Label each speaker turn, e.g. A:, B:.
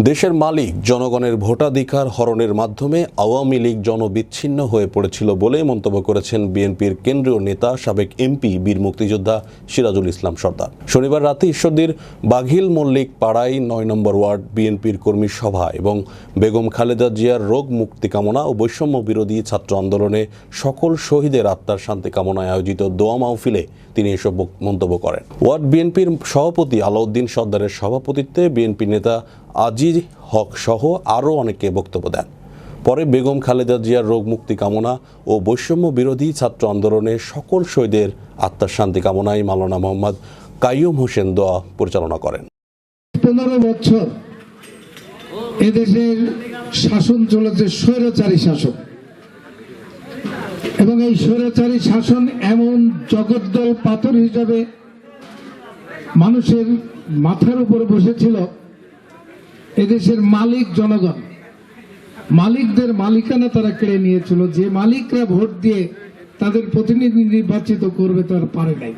A: দেশের মালিক জনগণের ভোটাধিকার হরণের মাধ্যমে আওয়ামী লীগ জনবিচ্ছিন্ন হয়ে পড়েছিল বলে মন্তব্য করেছেন বিএনপির কেন্দ্রীয় নেতা সাবেক এমপি বীর মুক্তিযোদ্ধা সিরাজুল ইসলাম সর্দার। শনিবার রাতে ঈশ্বরদীর বাঘিল মল্লিক পাড়ায় ৯ নম্বর ওয়ার্ড বিএনপির কর্মী সভা এবং বেগম খালেদা জিয়ার রোগ মুক্তি কামনা ও বৈষম্য বিরোধী ছাত্র আন্দোলনে সকল শহীদের আত্মার শান্তি কামনায় আয়োজিত দোয়া মাহফিলে তিনি এসব মন্তব্য করেন। ওয়ার্ড বিএনপির সভাপতি আলাউদ্দিন সর্দারের সভাপতিত্বে বিএনপি নেতা আজিজ হক সহ আরও অনেকে বক্তব্য দেন। পরে বেগম খালেদা জিয়ার রোগ মুক্তি কামনা ও বৈষম্য বিরোধী ছাত্র আন্দোলনে সকল শহীদের আত্মার শান্তি কামনায় মাওলানা মোহাম্মদ কাইয়ুম হোসেন দোয়া পরিচালনা করেন।
B: 15 বছর এদেশের শাসন চলেছে স্বৈরাচারী শাসন, এবং এই স্বৈরাচারী শাসন এমন জগদ্দল পাথর হিসাবে মানুষের মাথার উপরে বসেছিল। এদেশের মালিক জনগণ, মালিকদের মালিকানা তারা কেড়ে নিয়েছিল। যে মালিকরা ভোট দিয়ে তাদের প্রতিনিধি নির্বাচিত করবে তারা পারে নাই।